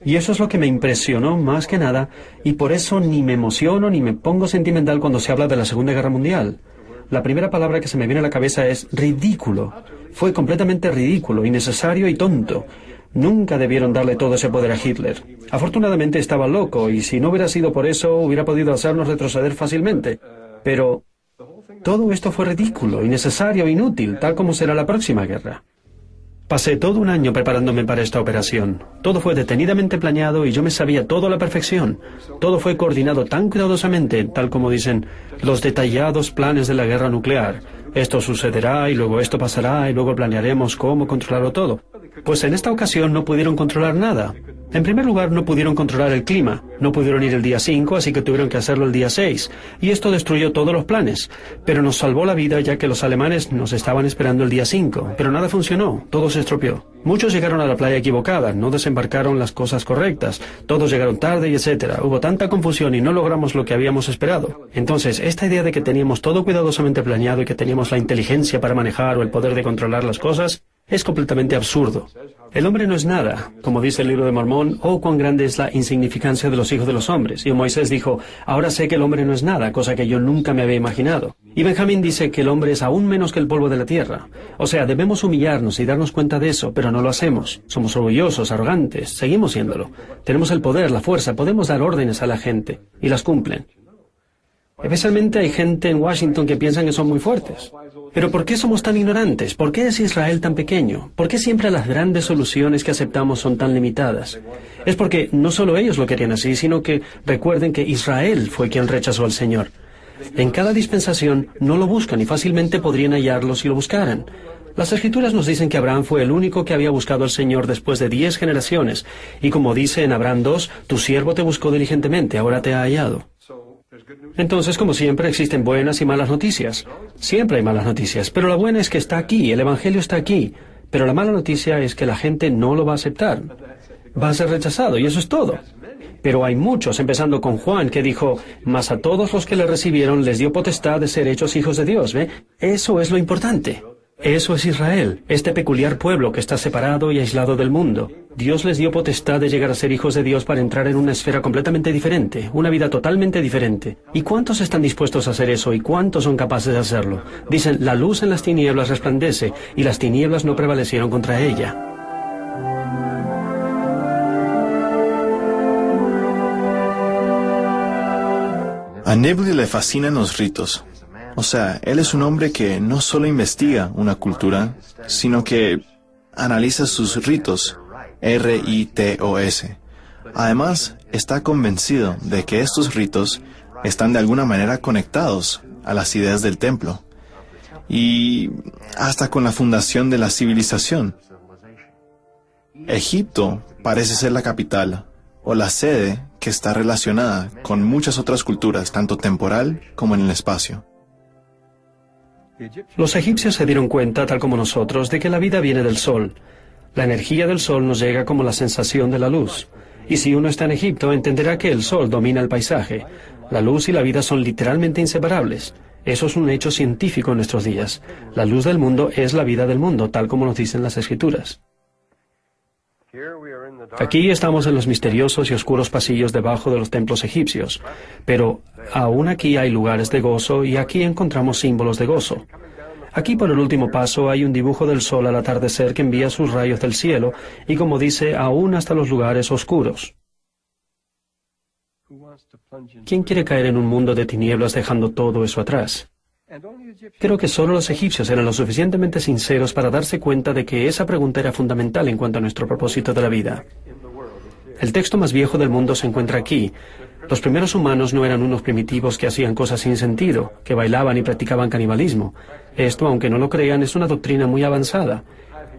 Y eso es lo que me impresionó más que nada, y por eso ni me emociono ni me pongo sentimental cuando se habla de la Segunda Guerra Mundial. La primera palabra que se me viene a la cabeza es ridículo. Fue completamente ridículo, innecesario y tonto. Nunca debieron darle todo ese poder a Hitler. Afortunadamente estaba loco, y si no hubiera sido por eso, hubiera podido hacernos retroceder fácilmente. Pero todo esto fue ridículo, innecesario, inútil, tal como será la próxima guerra. Pasé todo un año preparándome para esta operación. Todo fue detenidamente planeado y yo me sabía todo a la perfección. Todo fue coordinado tan cuidadosamente, tal como dicen los detallados planes de la guerra nuclear. Esto sucederá y luego esto pasará y luego planearemos cómo controlarlo todo. Pues en esta ocasión no pudieron controlar nada. En primer lugar, no pudieron controlar el clima. No pudieron ir el día 5, así que tuvieron que hacerlo el día 6. Y esto destruyó todos los planes. Pero nos salvó la vida ya que los alemanes nos estaban esperando el día 5. Pero nada funcionó. Todo se estropeó. Muchos llegaron a la playa equivocada. No desembarcaron las cosas correctas. Todos llegaron tarde y etcétera. Hubo tanta confusión y no logramos lo que habíamos esperado. Entonces, esta idea de que teníamos todo cuidadosamente planeado y que teníamos la inteligencia para manejar o el poder de controlar las cosas es completamente absurdo. El hombre no es nada, como dice el libro de Mormón, oh, cuán grande es la insignificancia de los hijos de los hombres. Y Moisés dijo, ahora sé que el hombre no es nada, cosa que yo nunca me había imaginado. Y Benjamín dice que el hombre es aún menos que el polvo de la tierra. O sea, debemos humillarnos y darnos cuenta de eso, pero no lo hacemos. Somos orgullosos, arrogantes, seguimos siéndolo. Tenemos el poder, la fuerza, podemos dar órdenes a la gente, y las cumplen. Especialmente hay gente en Washington que piensan que son muy fuertes. Pero ¿por qué somos tan ignorantes? ¿Por qué es Israel tan pequeño? ¿Por qué siempre las grandes soluciones que aceptamos son tan limitadas? Es porque no solo ellos lo querían así, sino que recuerden que Israel fue quien rechazó al Señor. En cada dispensación no lo buscan y fácilmente podrían hallarlo si lo buscaran. Las Escrituras nos dicen que Abraham fue el único que había buscado al Señor después de 10 generaciones. Y como dice en Abraham 2, tu siervo te buscó diligentemente, ahora te ha hallado. Entonces, como siempre, existen buenas y malas noticias. Siempre hay malas noticias, pero la buena es que está aquí, el Evangelio está aquí. Pero la mala noticia es que la gente no lo va a aceptar. Va a ser rechazado, y eso es todo. Pero hay muchos, empezando con Juan, que dijo, mas a todos los que le recibieron les dio potestad de ser hechos hijos de Dios, ¿ve? Eso es lo importante. Eso es Israel, este peculiar pueblo que está separado y aislado del mundo. Dios les dio potestad de llegar a ser hijos de Dios para entrar en una esfera completamente diferente, una vida totalmente diferente. ¿Y cuántos están dispuestos a hacer eso y cuántos son capaces de hacerlo? Dicen, la luz en las tinieblas resplandece y las tinieblas no prevalecieron contra ella. A Nibley le fascinan los ritos. O sea, él es un hombre que no solo investiga una cultura, sino que analiza sus ritos, R-I-T-O-S. Además, está convencido de que estos ritos están de alguna manera conectados a las ideas del templo y hasta con la fundación de la civilización. Egipto parece ser la capital o la sede que está relacionada con muchas otras culturas, tanto temporal como en el espacio. Los egipcios se dieron cuenta, tal como nosotros, de que la vida viene del sol. La energía del sol nos llega como la sensación de la luz. Y si uno está en Egipto, entenderá que el sol domina el paisaje. La luz y la vida son literalmente inseparables. Eso es un hecho científico en nuestros días. La luz del mundo es la vida del mundo, tal como nos dicen las Escrituras. Aquí estamos en los misteriosos y oscuros pasillos debajo de los templos egipcios, pero aún aquí hay lugares de gozo y aquí encontramos símbolos de gozo. Aquí por el último paso hay un dibujo del sol al atardecer que envía sus rayos del cielo y, como dice, aún hasta los lugares oscuros. ¿Quién quiere caer en un mundo de tinieblas dejando todo eso atrás? Creo que solo los egipcios eran lo suficientemente sinceros para darse cuenta de que esa pregunta era fundamental en cuanto a nuestro propósito de la vida. El texto más viejo del mundo se encuentra aquí. Los primeros humanos no eran unos primitivos que hacían cosas sin sentido, que bailaban y practicaban canibalismo. Esto, aunque no lo crean, es una doctrina muy avanzada.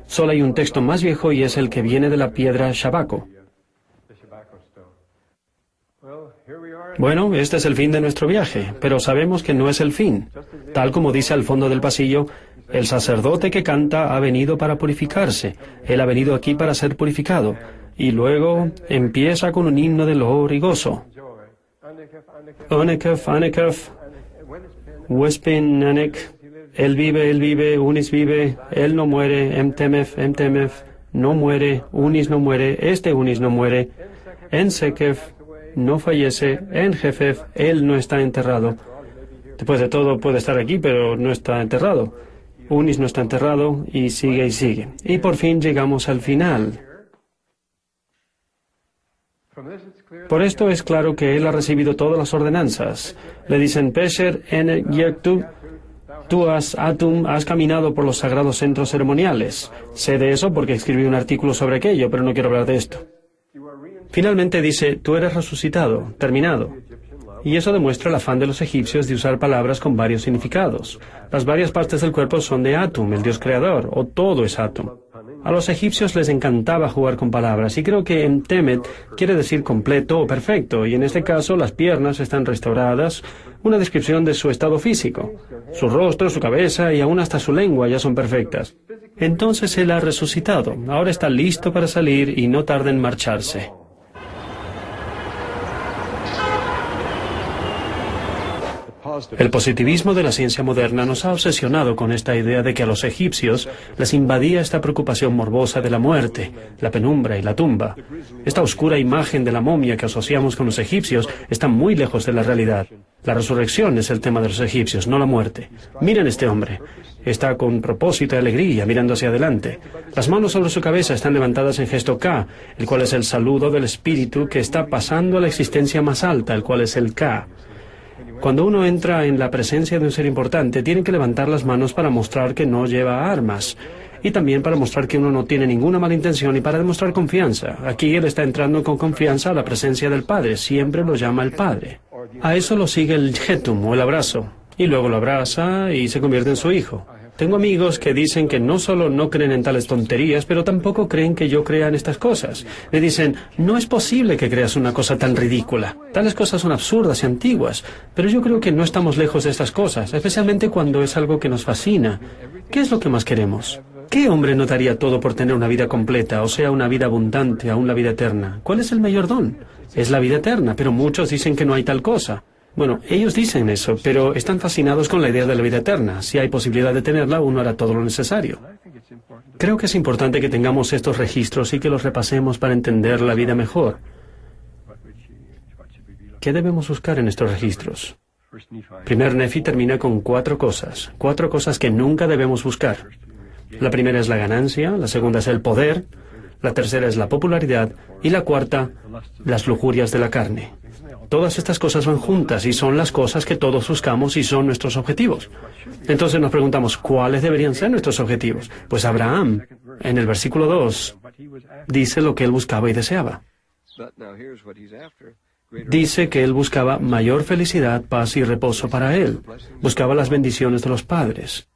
Solo hay un texto más viejo y es el que viene de la piedra Shabaco. Bueno, este es el fin de nuestro viaje, pero sabemos que no es el fin. Tal como dice al fondo del pasillo, el sacerdote que canta ha venido para purificarse. Él ha venido aquí para ser purificado. Y luego empieza con un himno de loor y gozo. Onekef, Anekef, Wespin, Nanek, Él vive, Unis vive, Él no muere, Emtemef, no muere, Unis no muere, este Unis no muere, Ensekef, no fallece, en Jefef, él no está enterrado. Después de todo puede estar aquí, pero no está enterrado. Unis no está enterrado, y sigue y sigue. Y por fin llegamos al final. Por esto es claro que él ha recibido todas las ordenanzas. Le dicen, Pesher en Yektu, tú has caminado por los sagrados centros ceremoniales. Sé de eso porque escribí un artículo sobre aquello, pero no quiero hablar de esto. Finalmente dice, tú eres resucitado, terminado. Y eso demuestra el afán de los egipcios de usar palabras con varios significados. Las varias partes del cuerpo son de Atum, el dios creador, o todo es Atum. A los egipcios les encantaba jugar con palabras, y creo que Emtemet quiere decir completo o perfecto, y en este caso las piernas están restauradas, una descripción de su estado físico. Su rostro, su cabeza y aún hasta su lengua ya son perfectas. Entonces él ha resucitado, ahora está listo para salir y no tarda en marcharse. El positivismo de la ciencia moderna nos ha obsesionado con esta idea de que a los egipcios les invadía esta preocupación morbosa de la muerte, la penumbra y la tumba. Esta oscura imagen de la momia que asociamos con los egipcios está muy lejos de la realidad. La resurrección es el tema de los egipcios, no la muerte. Miren este hombre. Está con propósito y alegría, mirando hacia adelante. Las manos sobre su cabeza están levantadas en gesto Ka, el cual es el saludo del espíritu que está pasando a la existencia más alta, el cual es el Ka. Cuando uno entra en la presencia de un ser importante, tiene que levantar las manos para mostrar que no lleva armas. Y también para mostrar que uno no tiene ninguna mala intención y para demostrar confianza. Aquí él está entrando con confianza a la presencia del Padre. Siempre lo llama el Padre. A eso lo sigue el Jetum, o el abrazo. Y luego lo abraza y se convierte en su hijo. Tengo amigos que dicen que no solo no creen en tales tonterías, pero tampoco creen que yo crea en estas cosas. Me dicen, no es posible que creas una cosa tan ridícula. Tales cosas son absurdas y antiguas, pero yo creo que no estamos lejos de estas cosas, especialmente cuando es algo que nos fascina. ¿Qué es lo que más queremos? ¿Qué hombre no daría todo por tener una vida completa, o sea, una vida abundante, aún la vida eterna? ¿Cuál es el mayor don? Es la vida eterna, pero muchos dicen que no hay tal cosa. Bueno, ellos dicen eso, pero están fascinados con la idea de la vida eterna. Si hay posibilidad de tenerla, uno hará todo lo necesario. Creo que es importante que tengamos estos registros y que los repasemos para entender la vida mejor. ¿Qué debemos buscar en estos registros? Primer Nefi termina con 4 cosas que nunca debemos buscar. La primera es la ganancia, la segunda es el poder, la tercera es la popularidad y la cuarta, las lujurias de la carne. Todas estas cosas van juntas y son las cosas que todos buscamos y son nuestros objetivos. Entonces nos preguntamos, ¿cuáles deberían ser nuestros objetivos? Pues Abraham, en el versículo 2, dice lo que él buscaba y deseaba. Dice que él buscaba mayor felicidad, paz y reposo para él. Buscaba las bendiciones de los padres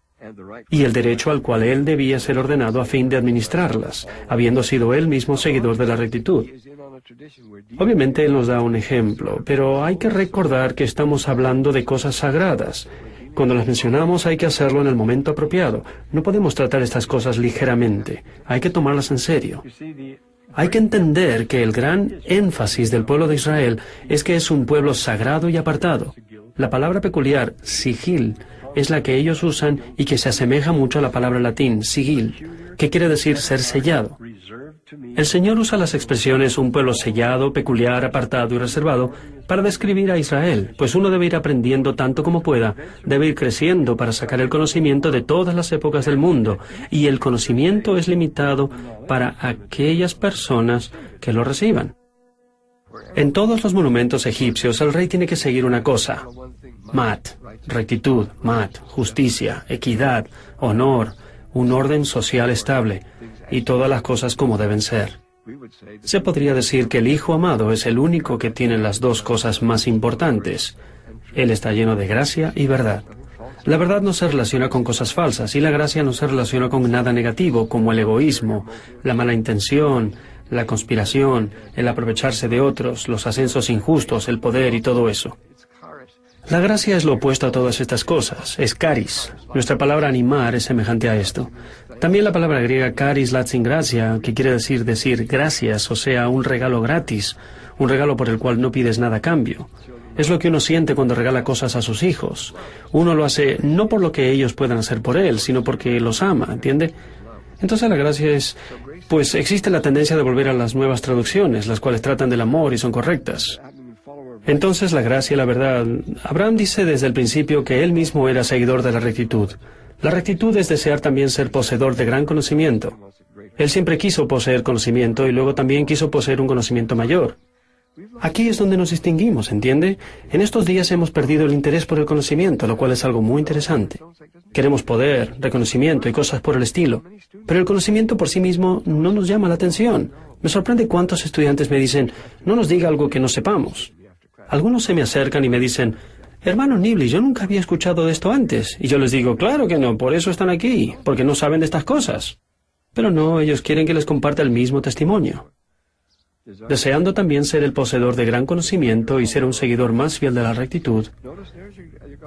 y el derecho al cual él debía ser ordenado a fin de administrarlas, habiendo sido él mismo seguidor de la rectitud. Obviamente él nos da un ejemplo, pero hay que recordar que estamos hablando de cosas sagradas, Cuando las mencionamos hay que hacerlo en el momento apropiado. No podemos tratar estas cosas ligeramente. Hay que tomarlas en serio. Hay que entender que el gran énfasis del pueblo de Israel es que es un pueblo sagrado y apartado. La palabra peculiar, sigil, es la que ellos usan y que se asemeja mucho a la palabra latín, sigil, que quiere decir ser sellado. El Señor usa las expresiones un pueblo sellado, peculiar, apartado y reservado para describir a Israel, pues uno debe ir aprendiendo tanto como pueda, debe ir creciendo para sacar el conocimiento de todas las épocas del mundo, y el conocimiento es limitado para aquellas personas que lo reciban. En todos los monumentos egipcios el rey tiene que seguir una cosa: mat, rectitud, mat, justicia, equidad, honor, un orden social estable, y todas las cosas como deben ser. Se podría decir que el Hijo amado es el único que tiene las dos cosas más importantes. Él está lleno de gracia y verdad. La verdad no se relaciona con cosas falsas, y la gracia no se relaciona con nada negativo, como el egoísmo, la mala intención, la conspiración, el aprovecharse de otros, los ascensos injustos, el poder y todo eso. La gracia es lo opuesto a todas estas cosas, es caris. Nuestra palabra animar es semejante a esto. También la palabra griega caris latin gracia, que quiere decir gracias, o sea, un regalo gratis, un regalo por el cual no pides nada a cambio. Es lo que uno siente cuando regala cosas a sus hijos. Uno lo hace no por lo que ellos puedan hacer por él, sino porque los ama, ¿entiende? Entonces la gracia es, pues existe la tendencia de volver a las nuevas traducciones, las cuales tratan del amor y son correctas. Entonces la gracia y la verdad. Abraham dice desde el principio que él mismo era seguidor de la rectitud. La rectitud es desear también ser poseedor de gran conocimiento. Él siempre quiso poseer conocimiento y luego también quiso poseer un conocimiento mayor. Aquí es donde nos distinguimos, ¿entiende? En estos días hemos perdido el interés por el conocimiento, lo cual es algo muy interesante. Queremos poder, reconocimiento y cosas por el estilo, pero el conocimiento por sí mismo no nos llama la atención. Me sorprende cuántos estudiantes me dicen, no nos diga algo que no sepamos. Algunos se me acercan y me dicen, hermano Nibley, yo nunca había escuchado de esto antes. Y yo les digo, claro que no, por eso están aquí, porque no saben de estas cosas. Pero no, ellos quieren que les comparta el mismo testimonio. Deseando también ser el poseedor de gran conocimiento y ser un seguidor más fiel de la rectitud.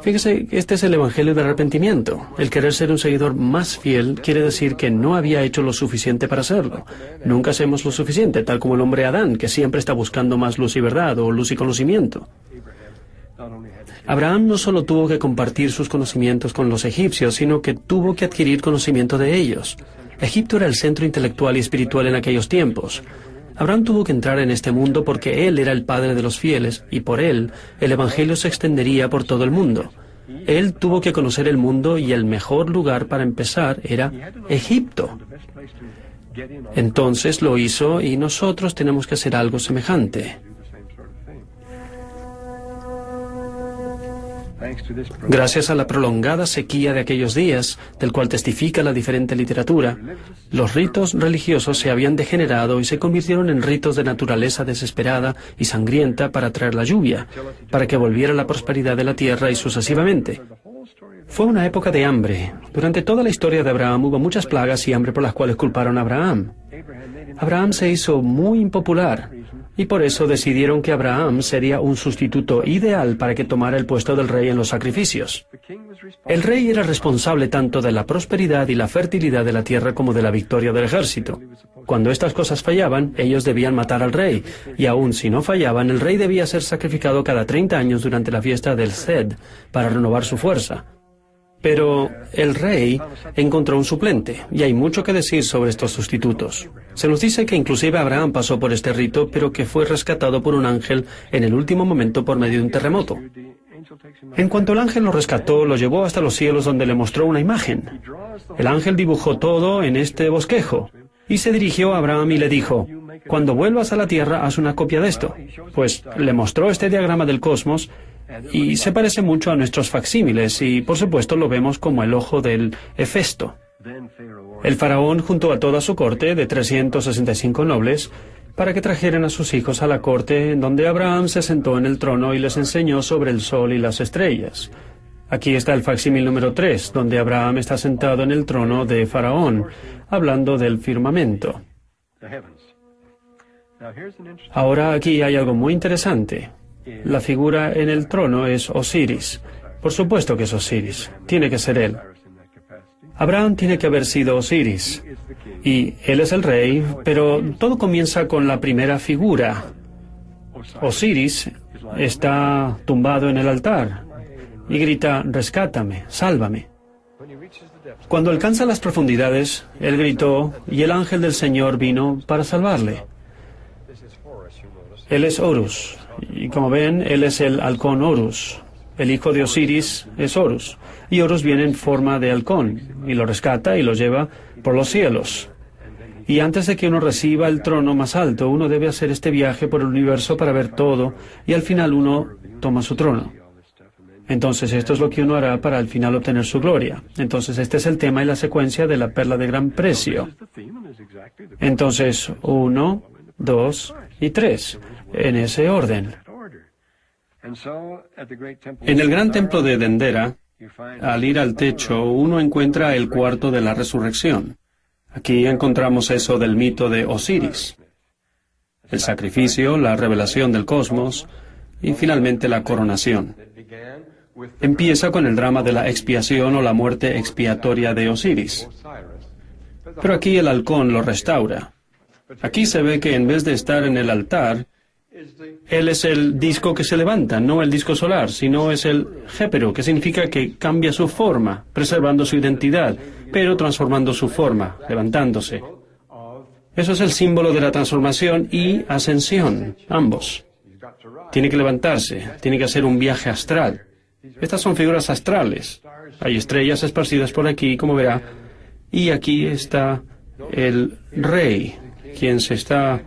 Fíjese, este es el evangelio del arrepentimiento. El querer ser un seguidor más fiel quiere decir que no había hecho lo suficiente para hacerlo. Nunca hacemos lo suficiente, tal como el hombre Adán, que siempre está buscando más luz y verdad, o luz y conocimiento. Abraham no solo tuvo que compartir sus conocimientos con los egipcios, sino que tuvo que adquirir conocimiento de ellos. Egipto era el centro intelectual y espiritual en aquellos tiempos. Abraham tuvo que entrar en este mundo porque él era el padre de los fieles, y por él el evangelio se extendería por todo el mundo. Él tuvo que conocer el mundo y el mejor lugar para empezar era Egipto. Entonces lo hizo y nosotros tenemos que hacer algo semejante. Gracias a la prolongada sequía de aquellos días, del cual testifica la diferente literatura, los ritos religiosos se habían degenerado y se convirtieron en ritos de naturaleza desesperada y sangrienta para traer la lluvia, para que volviera la prosperidad de la tierra y sucesivamente. Fue una época de hambre. Durante toda la historia de Abraham hubo muchas plagas y hambre por las cuales culparon a Abraham. Abraham se hizo muy impopular, y por eso decidieron que Abraham sería un sustituto ideal para que tomara el puesto del rey en los sacrificios. El rey era responsable tanto de la prosperidad y la fertilidad de la tierra como de la victoria del ejército. Cuando estas cosas fallaban, ellos debían matar al rey, y aun si no fallaban, el rey debía ser sacrificado cada 30 años durante la fiesta del Sed para renovar su fuerza. Pero el rey encontró un suplente, y hay mucho que decir sobre estos sustitutos. Se nos dice que inclusive Abraham pasó por este rito, pero que fue rescatado por un ángel en el último momento por medio de un terremoto. En cuanto el ángel lo rescató, lo llevó hasta los cielos donde le mostró una imagen. El ángel dibujó todo en este bosquejo, y se dirigió a Abraham y le dijo, cuando vuelvas a la tierra, haz una copia de esto. Pues le mostró este diagrama del cosmos, y se parece mucho a nuestros facsímiles, y por supuesto lo vemos como el ojo del Hefesto. El faraón juntó a toda su corte de 365 nobles para que trajeran a sus hijos a la corte en donde Abraham se sentó en el trono y les enseñó sobre el sol y las estrellas. Aquí está el facsímil número 3, donde Abraham está sentado en el trono de faraón, hablando del firmamento. Ahora aquí hay algo muy interesante. La figura en el trono es Osiris. Por supuesto que es Osiris. Tiene que ser él. Abraham tiene que haber sido Osiris. Y él es el rey, pero todo comienza con la primera figura. Osiris está tumbado en el altar y grita, rescátame, sálvame. Cuando alcanza las profundidades, él gritó y el ángel del Señor vino para salvarle. Él es Horus, y como ven, él es el halcón Horus. El hijo de Osiris es Horus, y Horus viene en forma de halcón, y lo rescata y lo lleva por los cielos. Y antes de que uno reciba el trono más alto, uno debe hacer este viaje por el universo para ver todo, y al final uno toma su trono. Entonces esto es lo que uno hará para al final obtener su gloria. Entonces este es el tema y la secuencia de la perla de gran precio. Entonces 1, 2 y 3, en ese orden. En el gran templo de Dendera, al ir al techo, uno encuentra el cuarto de la resurrección. Aquí encontramos eso del mito de Osiris. El sacrificio, la revelación del cosmos y finalmente la coronación. Empieza con el drama de la expiación o la muerte expiatoria de Osiris. Pero aquí el halcón lo restaura. Aquí se ve que en vez de estar en el altar, él es el disco que se levanta, no el disco solar, sino es el Jépero, que significa que cambia su forma, preservando su identidad, pero transformando su forma, levantándose. Eso es el símbolo de la transformación y ascensión, ambos. Tiene que levantarse, tiene que hacer un viaje astral. Estas son figuras astrales. Hay estrellas esparcidas por aquí, como verá, y aquí está el rey, quien se está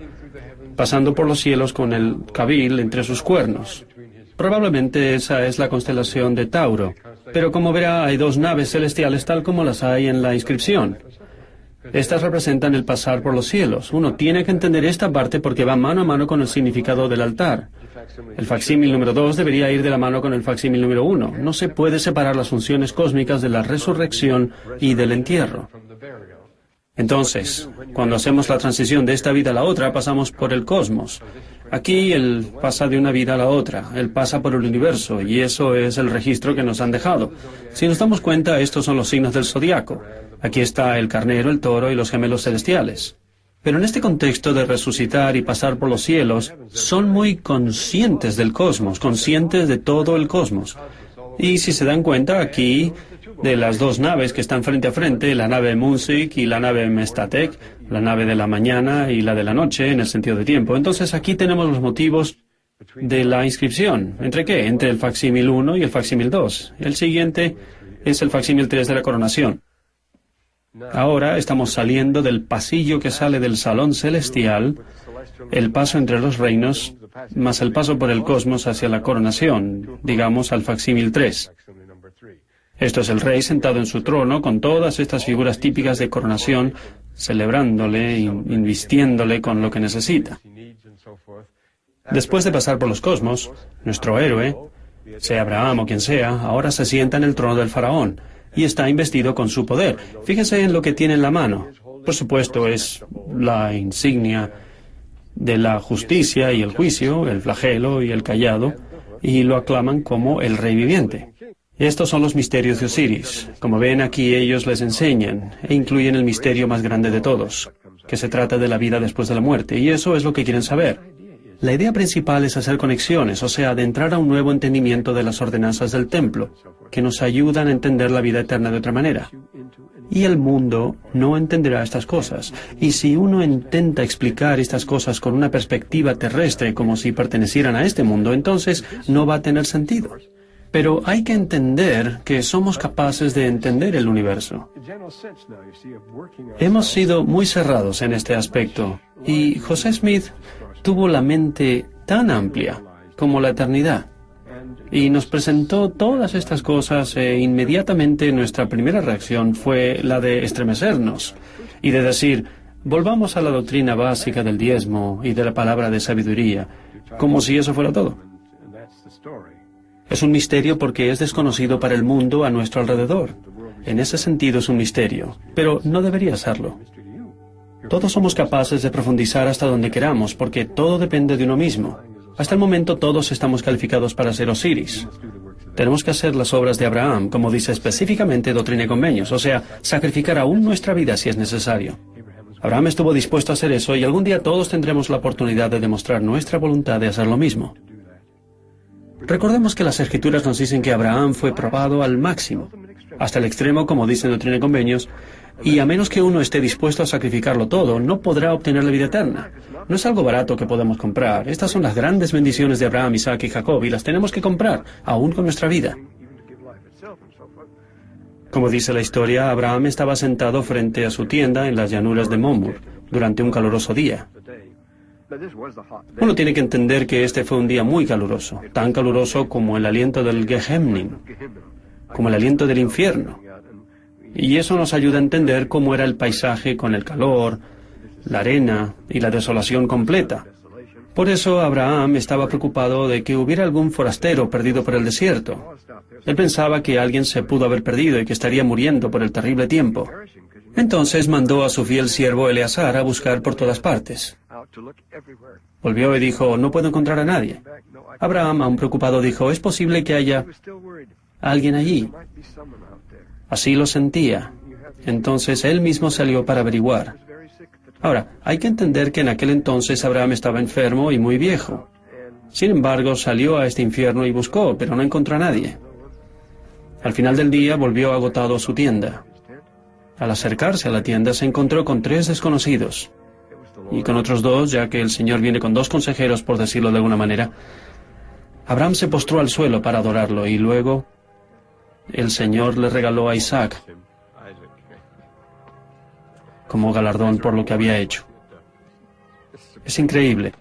pasando por los cielos con el cabil entre sus cuernos. Probablemente esa es la constelación de Tauro, pero como verá hay dos naves celestiales tal como las hay en la inscripción. Estas representan el pasar por los cielos. Uno tiene que entender esta parte porque va mano a mano con el significado del altar. El facsímil número 2 debería ir de la mano con el facsímil número 1. No se puede separar las funciones cósmicas de la resurrección y del entierro. Entonces, cuando hacemos la transición de esta vida a la otra, pasamos por el cosmos. Aquí él pasa de una vida a la otra, él pasa por el universo, y eso es el registro que nos han dejado. Si nos damos cuenta, estos son los signos del zodiaco. Aquí está el carnero, el toro y los gemelos celestiales. Pero en este contexto de resucitar y pasar por los cielos, son muy conscientes del cosmos, conscientes de todo el cosmos. Y si se dan cuenta, aquí, de las dos naves que están frente a frente, la nave Munsik y la nave Mestatek, la nave de la mañana y la de la noche, en el sentido de tiempo. Entonces aquí tenemos los motivos de la inscripción. ¿Entre qué? Entre el facsímil 1 y el facsímil 2. El siguiente es el facsímil 3 de la coronación. Ahora estamos saliendo del pasillo que sale del salón celestial, el paso entre los reinos, más el paso por el cosmos hacia la coronación, digamos al facsímil 3. Esto es el rey sentado en su trono con todas estas figuras típicas de coronación, celebrándole, invistiéndole con lo que necesita. Después de pasar por los cosmos, nuestro héroe, sea Abraham o quien sea, ahora se sienta en el trono del faraón y está investido con su poder. Fíjese en lo que tiene en la mano. Por supuesto, es la insignia de la justicia y el juicio, el flagelo y el cayado, y lo aclaman como el rey viviente. Estos son los misterios de Osiris. Como ven aquí, ellos les enseñan e incluyen el misterio más grande de todos, que se trata de la vida después de la muerte, y eso es lo que quieren saber. La idea principal es hacer conexiones, o sea, de entrar a un nuevo entendimiento de las ordenanzas del templo, que nos ayudan a entender la vida eterna de otra manera. Y el mundo no entenderá estas cosas. Y si uno intenta explicar estas cosas con una perspectiva terrestre, como si pertenecieran a este mundo, entonces no va a tener sentido. Pero hay que entender que somos capaces de entender el universo. Hemos sido muy cerrados en este aspecto, y José Smith tuvo la mente tan amplia como la eternidad, y nos presentó todas estas cosas e inmediatamente nuestra primera reacción fue la de estremecernos y de decir, volvamos a la doctrina básica del diezmo y de la palabra de sabiduría, como si eso fuera todo. Es un misterio porque es desconocido para el mundo a nuestro alrededor. En ese sentido es un misterio, pero no debería serlo. Todos somos capaces de profundizar hasta donde queramos, porque todo depende de uno mismo. Hasta el momento todos estamos calificados para ser Osiris. Tenemos que hacer las obras de Abraham, como dice específicamente Doctrina y Convenios, o sea, sacrificar aún nuestra vida si es necesario. Abraham estuvo dispuesto a hacer eso y algún día todos tendremos la oportunidad de demostrar nuestra voluntad de hacer lo mismo. Recordemos que las Escrituras nos dicen que Abraham fue probado al máximo, hasta el extremo, como dice Doctrina y Convenios, y a menos que uno esté dispuesto a sacrificarlo todo, no podrá obtener la vida eterna. No es algo barato que podemos comprar. Estas son las grandes bendiciones de Abraham, Isaac y Jacob, y las tenemos que comprar, aún con nuestra vida. Como dice la historia, Abraham estaba sentado frente a su tienda en las llanuras de Mamre durante un caluroso día. Uno tiene que entender que este fue un día muy caluroso, tan caluroso como el aliento del Gehennim, como el aliento del infierno. Y eso nos ayuda a entender cómo era el paisaje con el calor, la arena y la desolación completa. Por eso Abraham estaba preocupado de que hubiera algún forastero perdido por el desierto. Él pensaba que alguien se pudo haber perdido y que estaría muriendo por el terrible tiempo. Entonces mandó a su fiel siervo Eleazar a buscar por todas partes. Volvió y dijo, no puedo encontrar a nadie. Abraham, aún preocupado, dijo, es posible que haya alguien allí. Así lo sentía. Entonces él mismo salió para averiguar. Ahora, hay que entender que en aquel entonces Abraham estaba enfermo y muy viejo. Sin embargo, salió a este infierno y buscó, pero no encontró a nadie. Al final del día volvió agotado a su tienda. Al acercarse a la tienda se encontró con 3 desconocidos. Y con otros 2, ya que el Señor viene con 2 consejeros, por decirlo de alguna manera. Abraham se postró al suelo para adorarlo y luego el Señor le regaló a Isaac como galardón por lo que había hecho. Es increíble.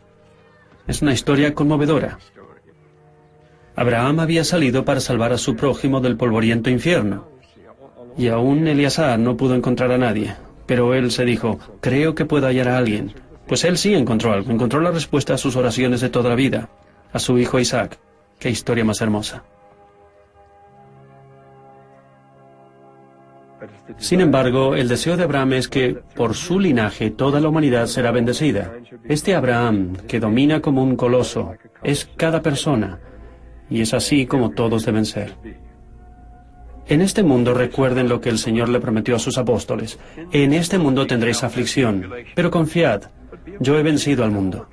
Es una historia conmovedora. Abraham había salido para salvar a su prójimo del polvoriento infierno. Y aún Eleazar no pudo encontrar a nadie. Pero él se dijo, creo que puedo hallar a alguien. Pues él sí encontró algo. Encontró la respuesta a sus oraciones de toda la vida. A su hijo Isaac. Qué historia más hermosa. Sin embargo, el deseo de Abraham es que, por su linaje, toda la humanidad será bendecida. Este Abraham, que domina como un coloso, es cada persona, y es así como todos deben ser. En este mundo recuerden lo que el Señor le prometió a sus apóstoles. En este mundo tendréis aflicción, pero confiad, yo he vencido al mundo.